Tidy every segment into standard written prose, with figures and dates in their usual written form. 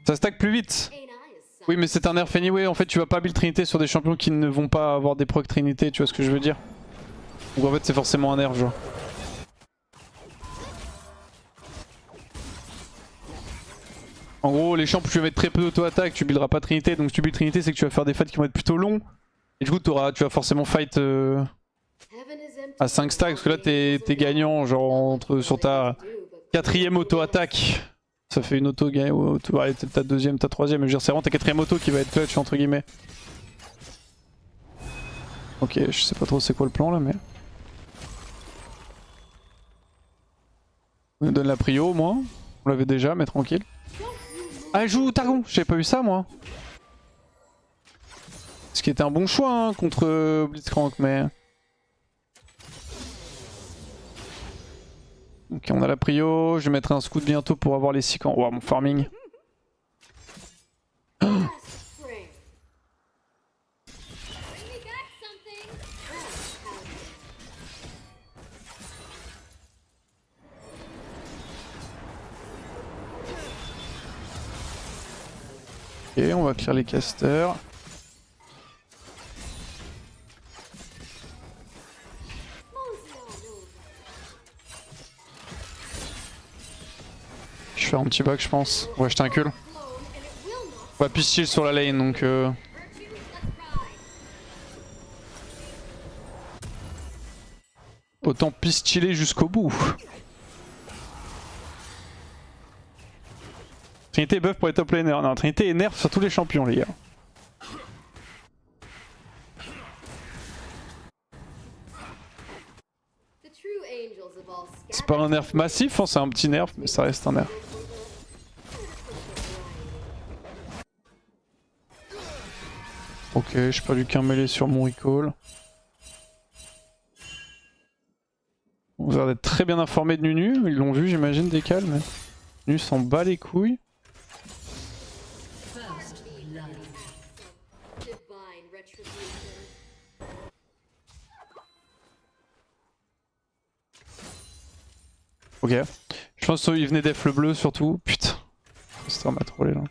Ça stack plus vite. Oui, mais c'est un nerf anyway. En fait, tu vas pas build Trinité sur des champions qui ne vont pas avoir des procs Trinité, tu vois ce que je veux dire? Donc en fait, c'est forcément un nerf, genre. En gros, les champs, tu vas mettre très peu d'auto-attaque, tu builderas pas Trinité. Donc si tu builds Trinité, c'est que tu vas faire des fights qui vont être plutôt longs. Et du coup, tu vas forcément fight à 5 stacks. Parce que là, t'es gagnant, genre sur ta 4ème auto-attaque. Ça fait une auto gain, ouais, ta 2ème, ta 3ème. Je veux dire, c'est vraiment ta 4ème auto qui va être clutch, entre guillemets. Ok, je sais pas trop c'est quoi le plan là, mais. On nous donne la prio au moins. On l'avait déjà, mais tranquille. Ah, elle joue Targon, j'avais pas vu ça moi. Ce qui était un bon choix hein, contre Blitzcrank, mais. Ok, on a la prio. Je vais mettre un scout bientôt pour avoir les 6 camps. Ouah, mon farming. Ok, on va clear les casters. Je fais un petit back je pense. On va acheter un cul. On va pistille sur la lane donc autant pistiller jusqu'au bout. Trinité est buff pour les top laners. Non, Trinité est nerf sur tous les champions les gars. C'est pas un nerf massif, hein, c'est un petit nerf, mais ça reste un nerf. Ok, j'ai pas lu qu'un mêlé sur mon recall. On a l'air d'être très bien informé de Nunu, ils l'ont vu j'imagine Décal, mais Nunu s'en bat les couilles. Ok, je pense qu'il venait d'F le bleu surtout, putain. Ça m'a trollé là.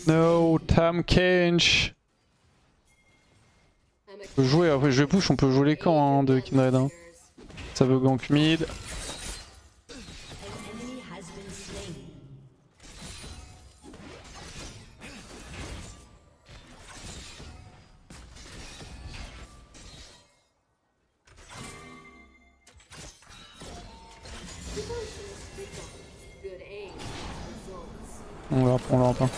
No, Tam Kench. On peut jouer, après je vais push, on peut jouer les camps hein, de Kindred. Hein. Ça veut gank mid. On va reprendre leur pain.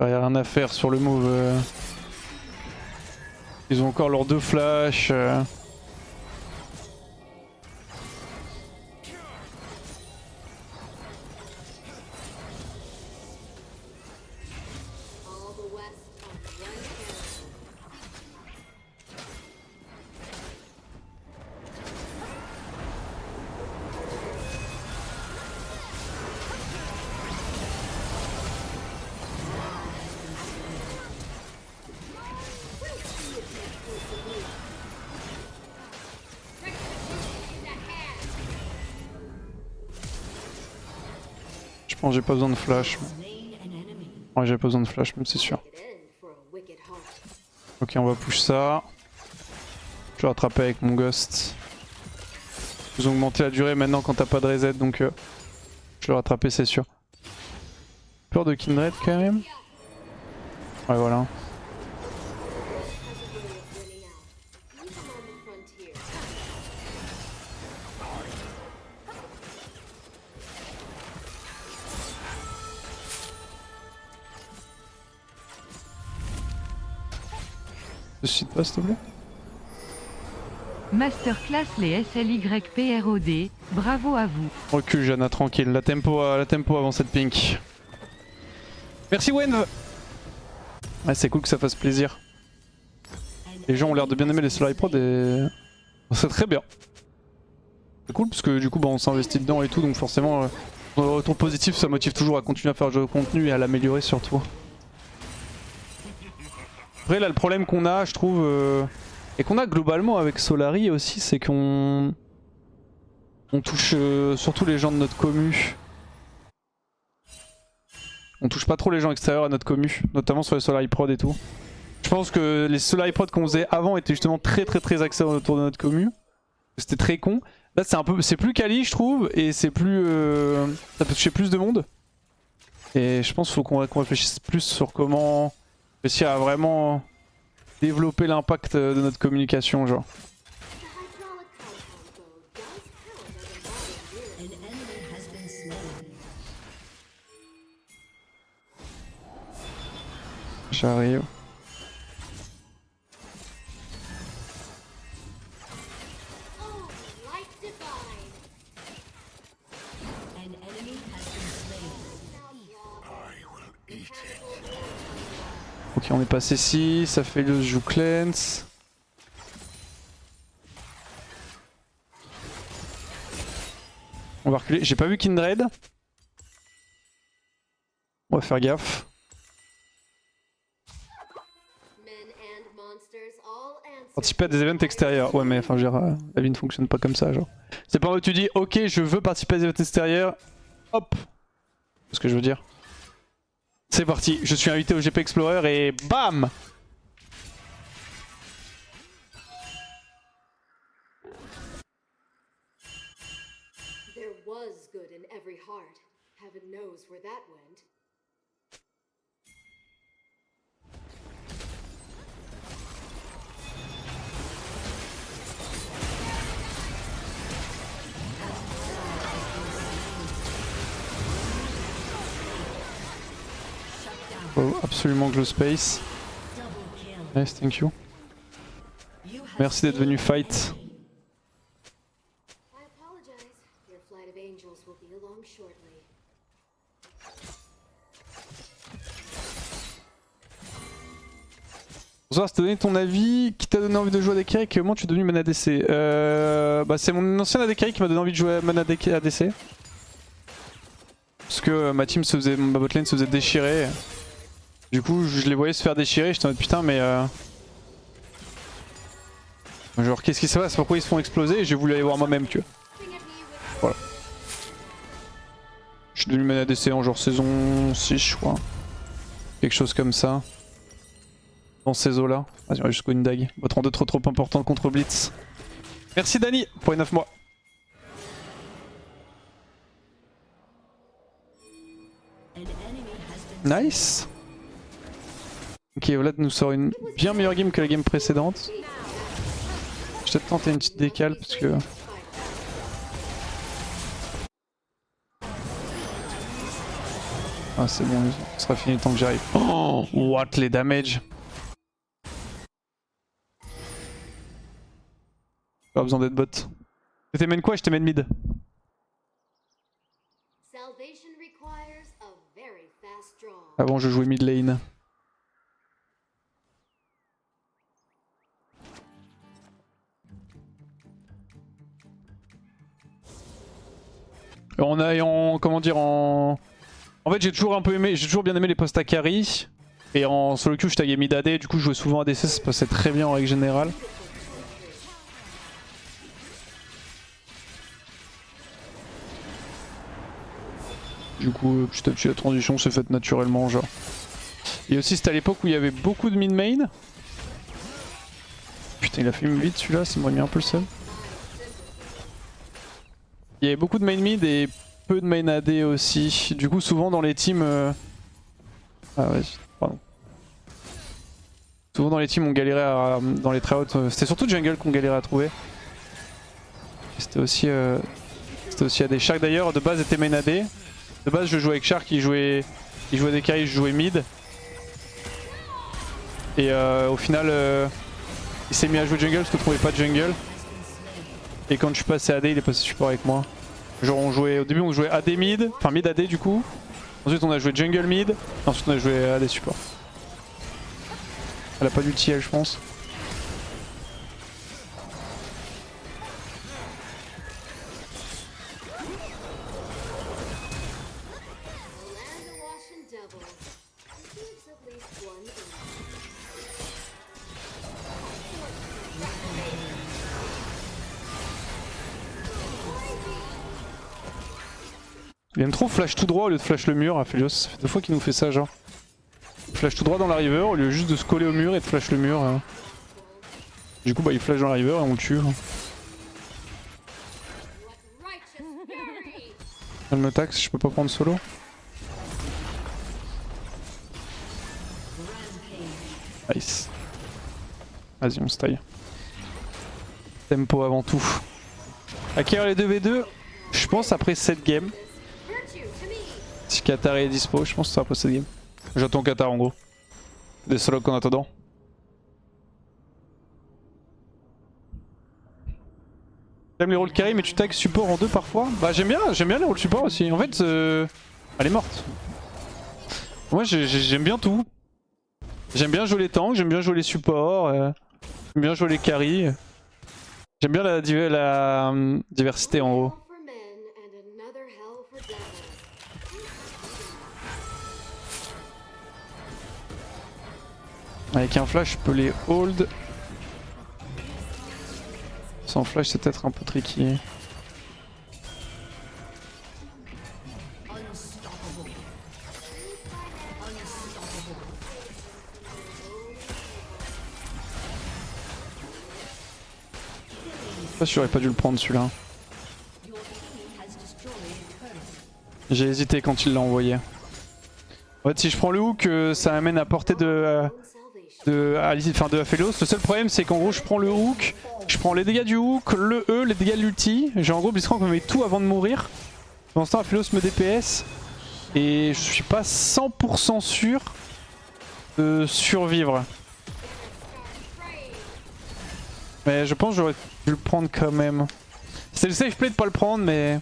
Il n'y a rien à faire sur le move. Ils ont encore leurs 2 flashs. Je pense que j'ai pas besoin de flash. Ouais, j'ai pas besoin de flash, même c'est sûr. Ok, on va push ça. Je vais rattraper avec mon ghost. Ils ont augmenté la durée maintenant quand t'as pas de reset, donc je vais le rattraper, c'est sûr. Peur de Kindred quand même. Ouais, voilà. Ne cite pas s'il te plaît. Masterclass les SLYPROD, bravo à vous. Recule Jana, tranquille, la tempo avant cette pink. Merci Wenv. Ouais, c'est cool que ça fasse plaisir. Les gens ont l'air de bien aimer les Solar Prod et... c'est très bien. C'est cool parce que du coup bah, on s'investit dedans et tout, donc forcément le retour positif ça motive toujours à continuer à faire du contenu et à l'améliorer surtout. Après là le problème qu'on a je trouve, et qu'on a globalement avec Solari aussi, c'est qu'on touche surtout les gens de notre commu. On touche pas trop les gens extérieurs à notre commu, notamment sur les Solari Prod et tout. Je pense que les Solari Prod qu'on faisait avant étaient justement très axés autour de notre commu. C'était très con. Là c'est plus quali je trouve, et c'est plus... ça peut toucher plus de monde. Et je pense qu'il faut qu'on réfléchisse plus sur comment réussir à vraiment développer l'impact de notre communication genre. J'arrive. Ok, on est passé ici, ça fait le joue cleanse. On va reculer, j'ai pas vu Kindred. On va faire gaffe. Participer à des events extérieurs. Ouais mais enfin je veux dire, la vie ne fonctionne pas comme ça genre. C'est pas où tu dis ok je veux participer à des events extérieurs. Hop. C'est ce que je veux dire. C'est parti, je suis invité au GP Explorer et BAM! There was good in every heart. Heaven knows where that went. Oh, absolument glow space. Nice, thank you. Merci d'être venu fight. Bonsoir, si t'as donné ton avis, qui t'a donné envie de jouer à des carries, comment tu es devenu main ADC? Bah c'est mon ancien AD carry qui m'a donné envie de jouer à main ADC. Parce que ma team se faisait, ma botlane se faisait déchirer. Du coup je les voyais se faire déchirer, j'étais en mode putain mais genre qu'est-ce qui se passe, pourquoi ils se font exploser, et j'ai voulu aller voir moi-même tu vois. Voilà. Je suis devenu main ADC en genre saison 6 je crois. Quelque chose comme ça. Dans ces eaux là. Vas-y on va jusqu'au Undag. Votre rang 2 trop important contre Blitz. Merci Dani pour les 9 mois. Nice. Ok, Vlad nous sort une bien meilleure game que la game précédente. Je vais peut-être tenter une petite décale parce que... Ah c'est bon, ce sera fini le temps que j'arrive. Oh, what les damage. Pas besoin d'être bot. T'étais main quoi? J'étais main mid. Avant je jouais mid lane. Comment dire en fait j'ai toujours un peu aimé, j'ai toujours bien aimé les postes à carry. Et en solo queue je taguais mid AD, du coup je jouais souvent ADC, ça se passait très bien en règle générale. Du coup petit à petit la transition s'est faite naturellement genre. Et aussi c'était à l'époque où il y avait beaucoup de mid main. Putain il a fait vite celui-là, ça m'aurait mis un peu le seum. Il y avait beaucoup de main mid et peu de main AD aussi. Du coup souvent dans les teams... Ah ouais, pardon. Souvent dans les teams on galérait à... dans les tryouts. C'était surtout jungle qu'on galérait à trouver. C'était aussi AD. Shark d'ailleurs de base était main AD. De base je jouais avec Shark, il jouait des carries, je jouais mid. Et au final il s'est mis à jouer jungle parce qu'on trouvait pas de jungle. Et quand je suis passé AD, il est passé support avec moi. Genre on jouait, au début on jouait AD mid, enfin mid AD du coup. Ensuite on a joué jungle mid, ensuite on a joué AD support. Elle a pas d'ulti elle je pense. Land awash in devils. There's at least one in Il aime trop flash tout droit au lieu de flash le mur, Aphelios. Ça fait 2 fois qu'il nous fait ça genre. Il flash tout droit dans la river au lieu juste de se coller au mur et de flash le mur. Du coup bah il flash dans la river et on le tue. Elle me taxe, je peux pas prendre solo. Nice. Vas-y on se taille. Tempo avant tout. Acquérir les 2v2, je pense après cette game. Si Qatar est dispo, je pense que ça sera après cette game. J'attends Qatar en gros. Des solos en attendant. J'aime les rôles carry mais tu tags support en 2 parfois. Bah j'aime bien les rôles support aussi. En fait, elle est morte. Moi j'aime bien tout. J'aime bien jouer les tanks, j'aime bien jouer les supports, j'aime bien jouer les carry. J'aime bien la diversité en gros. for men and another hell for devils. Avec un flash je peux les hold. Sans flash c'est peut-être un peu tricky. Je sais pas si j'aurais pas dû le prendre celui-là. J'ai hésité quand il l'a envoyé. En fait si je prends le hook ça amène à portée de Aphelios. Le seul problème c'est qu'en gros je prends le hook, je prends les dégâts du hook, le E, les dégâts de l'ulti. Genre en gros Blitzcrank me met tout avant de mourir. Pendant ce temps Aphelios me DPS. Et je suis pas 100% sûr de survivre. Mais je pense que j'aurais dû le prendre quand même. C'est le safe play de pas le prendre mais...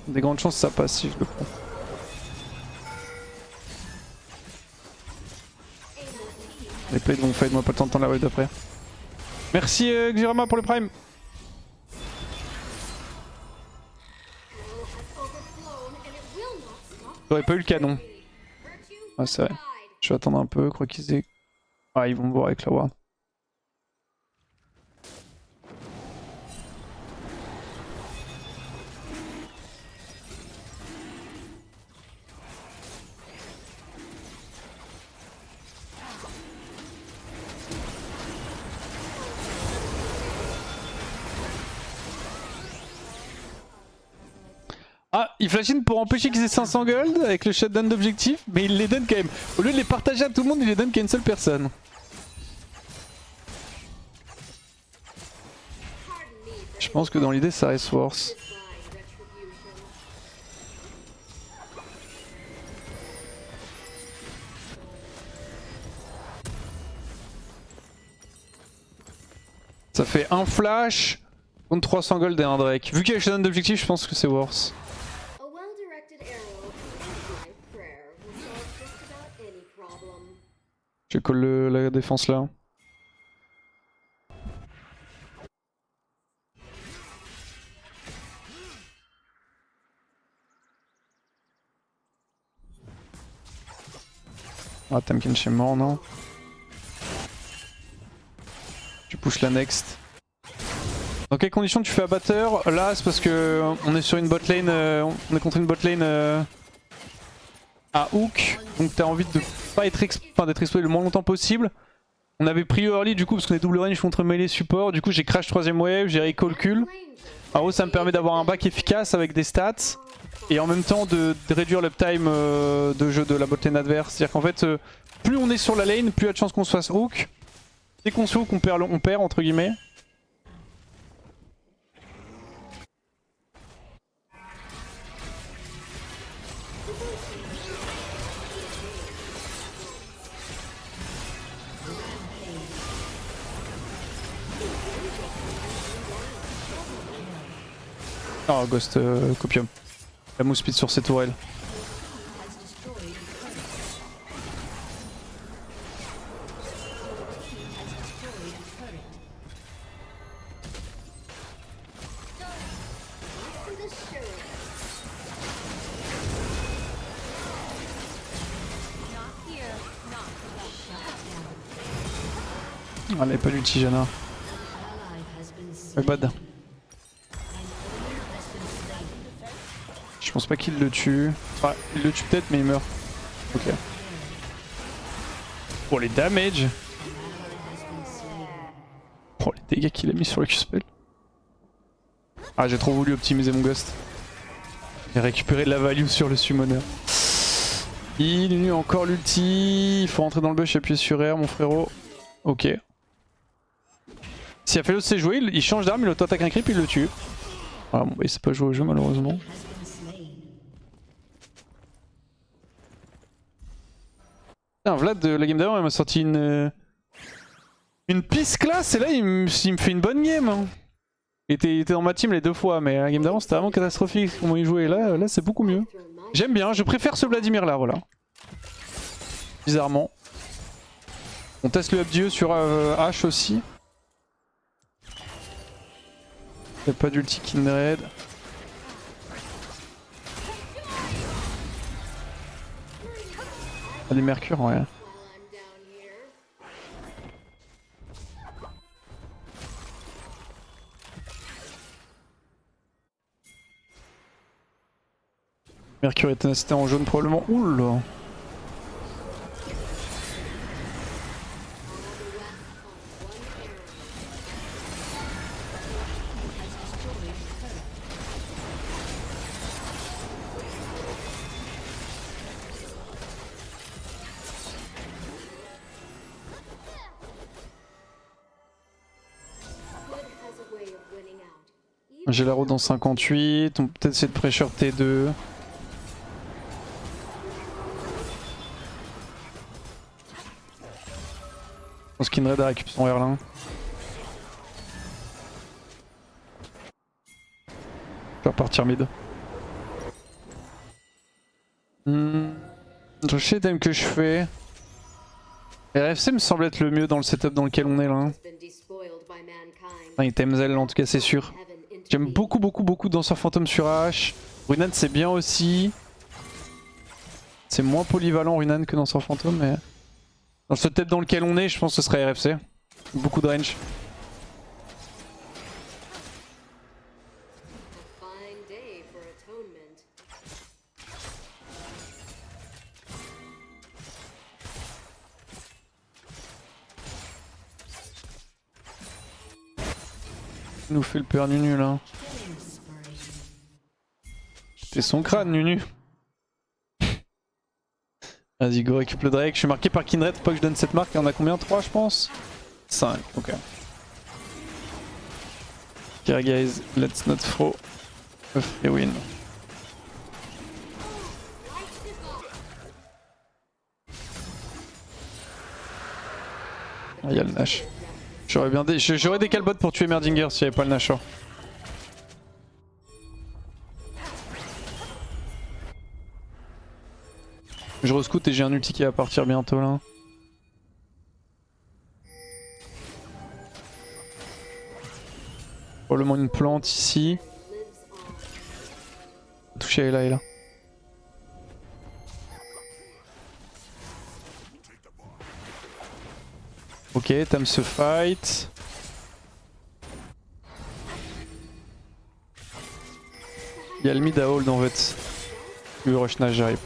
Des grandes chances que ça passe si je le prends. Les plays vont fade, moi pas le temps de la wave d'après. Merci Xirama pour le prime. J'aurais pas eu le canon. Ah c'est vrai. Je vais attendre un peu, je crois qu'ils aient... Ah ils vont me voir avec la ward. Ah, il flash in pour empêcher qu'ils aient 500 gold avec le shutdown d'objectif, mais il les donne quand même. Au lieu de les partager à tout le monde, il les donne qu'à une seule personne. Je pense que dans l'idée ça reste worse. Ça fait un flash contre 300 gold et un Drake. Vu qu'il y a le shutdown d'objectif, je pense que c'est worse. A well-directed arrow like prayer will solve just about any problem. Je colle la défense là. Ah, Tamkin chez mort, non? Tu pushes la next. Dans quelles conditions tu fais abatteur? Là, c'est parce que on est sur une bot lane, on est contre une bot lane à hook, donc t'as envie de pas être d'être exposé le moins longtemps possible. On avait pris early du coup parce qu'on est double range contre melee support, du coup j'ai crash 3ème wave, j'ai recall cul. En gros ça me permet d'avoir un back efficace avec des stats et en même temps de réduire l'uptime de jeu de la bot lane adverse. C'est-à-dire qu'en fait plus on est sur la lane, plus il y a de chances qu'on se fasse hook. Dès qu'on se hook on perd entre guillemets. Ah, Ghost Copium. La mousse speed sur ses tourelles. Ah, elle avait pas l'ulti, Janna. Bad. Je pense pas qu'il le tue. Enfin, il le tue peut-être, mais il meurt. Ok. Oh, les damage. Oh, les dégâts qu'il a mis sur le Q-spell. Ah, j'ai trop voulu optimiser mon Ghost. Et récupérer de la value sur le summoner. Il a encore l'ulti. Il faut rentrer dans le bush et appuyer sur R, mon frérot. Ok. Si Aphélos sait jouer, il change d'arme, il auto-attaque un creep, il le tue. Ah bon, bah, il sait pas jouer au jeu malheureusement. Putain, Vlad, la game d'avant, il m'a sorti une piste classe et là il me fait une bonne game. Hein. Il était dans ma team les 2 fois, mais la game d'avant c'était vraiment catastrophique comment il jouait. Là c'est beaucoup mieux. J'aime bien, je préfère ce Vladimir là, voilà. Bizarrement. On teste le up Dieu sur H aussi. Y'a pas d'ulti Kindred. Ah, des mercures, ouais. Mercure et ténacité en jaune probablement. Oula. J'ai la roue dans 58, on peut peut-être essayer de pressure T2. Je pense qu'Inred a récupéré son Erlin. Je vais repartir mid. Je sais le thème que je fais. RFC me semble être le mieux dans le setup dans lequel on est là. Enfin, il t'aime Zel en tout cas c'est sûr. J'aime beaucoup Danseur Fantôme sur H. Runan c'est bien aussi. C'est moins polyvalent Runan que Danseur Fantôme mais... Dans le setup dans lequel on est je pense que ce serait RFC. Beaucoup de range. Il nous fait le peur Nunu là. C'est son crâne Nunu. Vas-y go récupère le Drake. Je suis marqué par Kindred, faut pas que je donne cette marque. Il y en a combien? 3 je pense. 5, ok. Okay guys, let's not throw a free win. Ah, il y a le Nash. J'aurais des calbots pour tuer Merdinger s'il n'y avait pas le Nashor. Je rescoute et j'ai un ulti qui va partir bientôt là. Probablement une plante ici. Toucher Ayla et là. Ok, Tam se fight. Il y a le mid à hold en fait. Le rush Nash, j'arrive.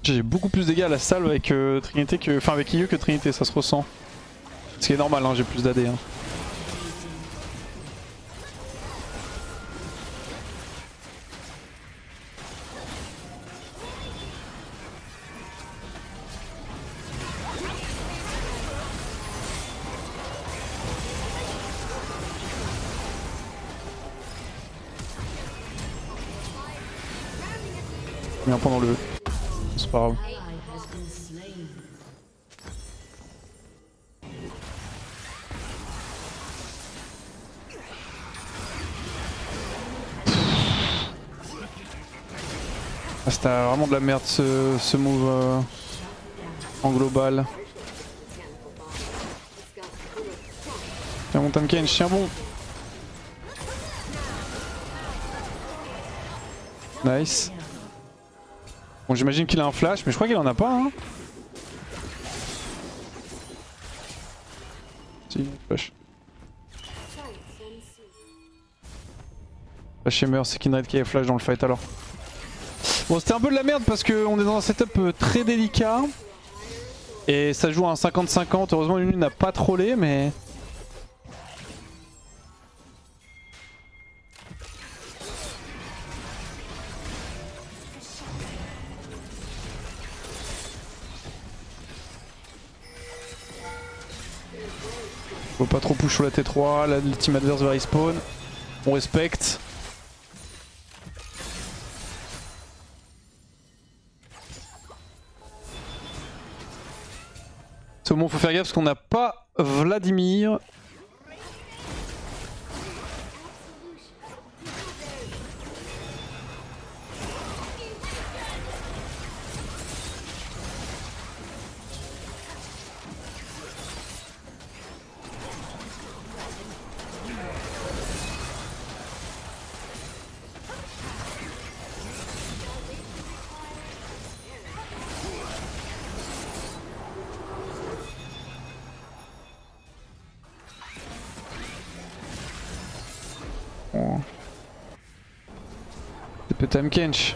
J'ai beaucoup plus de dégâts à la salve avec Trinité que. Enfin avec IU que Trinité, ça se ressent. Ce qui est normal, hein, j'ai plus d'AD. Hein. Bien pendant le... C'est pas grave. Ah, c'était vraiment de la merde ce move en global. Tiens mon Tahm Kench, tiens bon. Nice. Bon j'imagine qu'il a un flash mais je crois qu'il en a pas hein. Si, flash. Flash Shimmer, c'est Kindred qui avait flash dans le fight alors. Bon c'était un peu de la merde parce qu'on est dans un setup très délicat. Et ça joue à un 50-50, heureusement Lunu n'a pas trollé mais... Faut pas trop push sur la T3, là, le team adverse va respawn. On respecte. C'est au moment où faut faire gaffe parce qu'on n'a pas Vladimir. Oh. C'est peut-être Tahm Kench.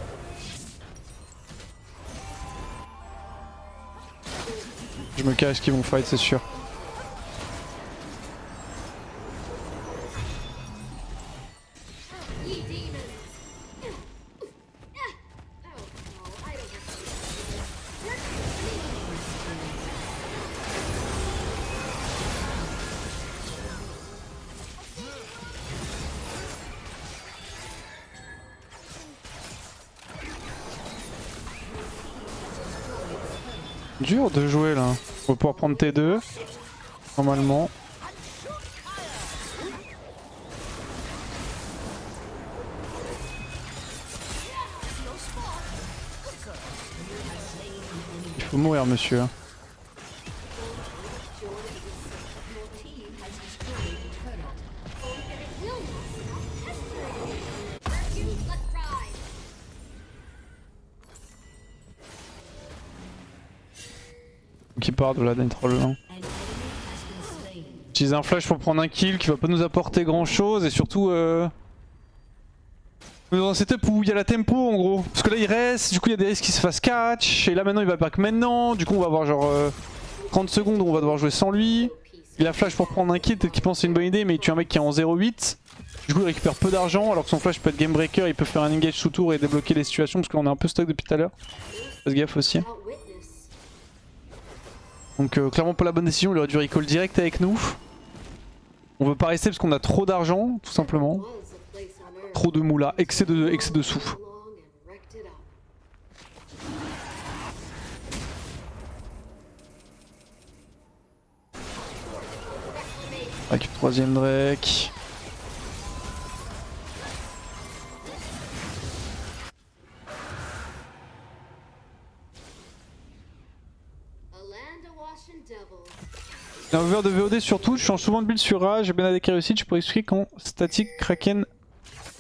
Je me cache qu'ils vont fight, c'est sûr. Dur de jouer là. On va pouvoir prendre T2. Normalement. Il faut mourir monsieur. Qui part de la troll. Utiliser un flash pour prendre un kill qui va pas nous apporter grand chose et surtout on est dans un setup où il y a la tempo en gros. Parce que là il reste, du coup il y a des risques qu'il se fasse catch et là maintenant il va back maintenant, du coup on va avoir genre 30 secondes où on va devoir jouer sans lui. Il a flash pour prendre un kill, peut-être qu'il pense que c'est une bonne idée mais il tue un mec qui est en 0-8. Du coup il récupère peu d'argent alors que son flash peut être game breaker, il peut faire un engage sous tour et débloquer les situations parce qu'on est un peu stock depuis tout à l'heure. Faites gaffe aussi. Donc clairement pas la bonne décision, il aurait dû recall direct avec nous. On veut pas rester parce qu'on a trop d'argent, tout simplement. Trop de moula, excès de sous. Avec troisième Drake. Un over de VOD surtout, je change souvent de build sur A, j'ai bien avec réussite, je pourrais expliquer quand statique Kraken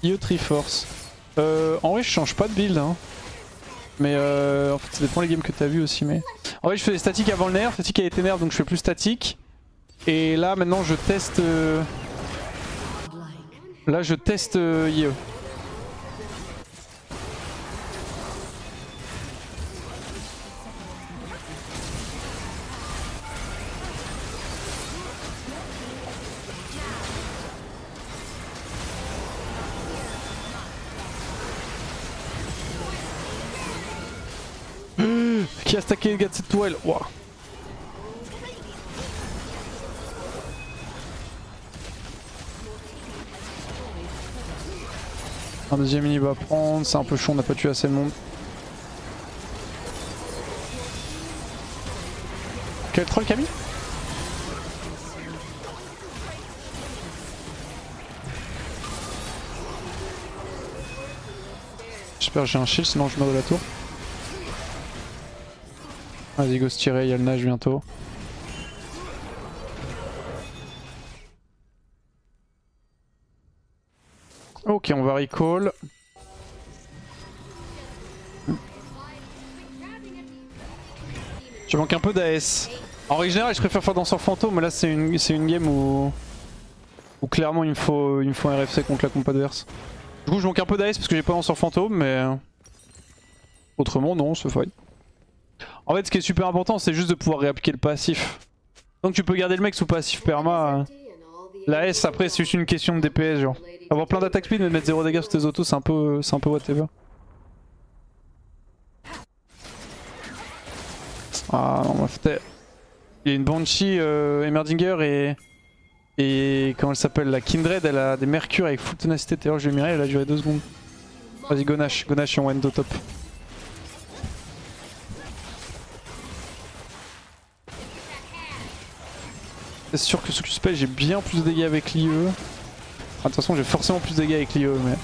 IE Triforce. En vrai je change pas de build hein. Mais en fait ça dépend les games que t'as vu aussi mais... En vrai je faisais statique avant le nerf, statique a été nerf donc je fais plus statique. Et là maintenant je teste... Là je teste IE. Qui a stacké les gars de cette tourelle. Wow. Un deuxième il va prendre, c'est un peu chaud, on n'a pas tué assez de monde. Quel troll Camille? J'espère que j'ai un shield sinon je meurs de la tour. Vas-y go se tirer, il y a le nage bientôt. Ok, on va recall. Je manque un peu d'AS. En règle générale, je préfère faire danseur fantôme, mais là c'est une game où clairement il me faut un RFC contre la comp adverse. Du coup, je manque un peu d'AS parce que j'ai pas danseur fantôme, mais autrement, non, c'est fine. En fait, ce qui est super important, c'est juste de pouvoir réappliquer le passif. Donc tu peux garder le mec sous passif perma. La S après c'est juste une question de DPS genre. Avoir plein d'attaque speed mais mettre 0 dégâts sur tes autos c'est un peu whatever. Ah non bah peut-être. Il y a une Banshee Emerdinger et comment elle s'appelle la Kindred, elle a des mercures avec full ténacité. D'ailleurs je l'ai miré, elle a duré 2 secondes. Vas-y Gonash et on end au top. C'est sûr que ce que je spell j'ai bien plus de dégâts avec l'IE. Ah, de toute façon j'ai forcément plus de dégâts avec l'IE mais...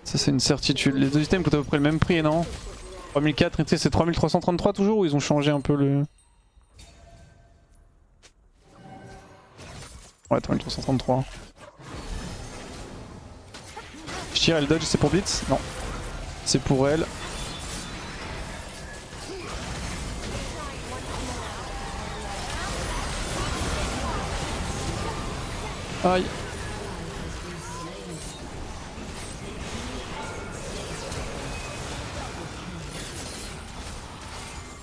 Ça c'est une certitude. Les deux items coûtent à peu près le même prix non? 3004 et tu sais c'est 3333 toujours ou ils ont changé un peu le... Ouais 3333. Je tire, elle dodge, c'est pour Blitz? Non. C'est pour elle. Aïe.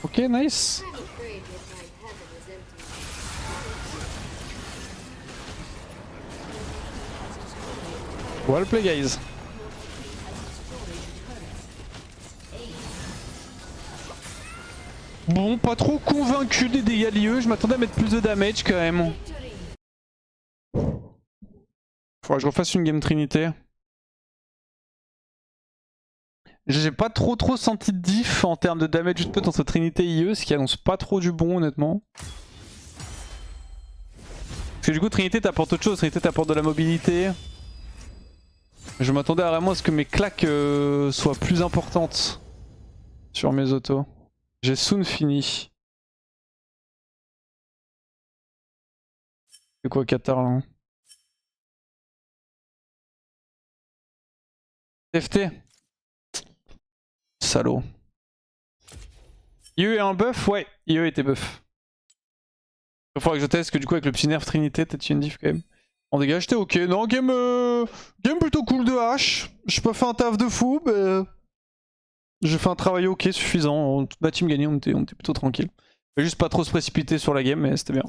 Ok, nice. Well play guys. Bon, pas trop convaincu des dégâts lieux, je m'attendais à mettre plus de damage quand même. Faudra que je refasse une game Trinité. J'ai pas trop senti de diff en termes de damage output entre Trinité et IE, ce qui annonce pas trop du bon honnêtement. Parce que du coup Trinité t'apporte autre chose, Trinité t'apporte de la mobilité. Je m'attendais vraiment à ce que mes claques soient plus importantes sur mes autos. J'ai soon fini. C'est quoi Qatar là? FT. Salaud. IE est un buff? Ouais, IE était buff. Il faudra que je teste que du coup avec le petit nerf Trinité, peut-être une diff quand même. En dégâts j'étais ok. Non, game plutôt cool de H. J'ai pas fait un taf de fou, mais j'ai fait un travail ok suffisant. Toute ma team gagnée, on était plutôt tranquille. Juste pas trop se précipiter sur la game, mais c'était bien.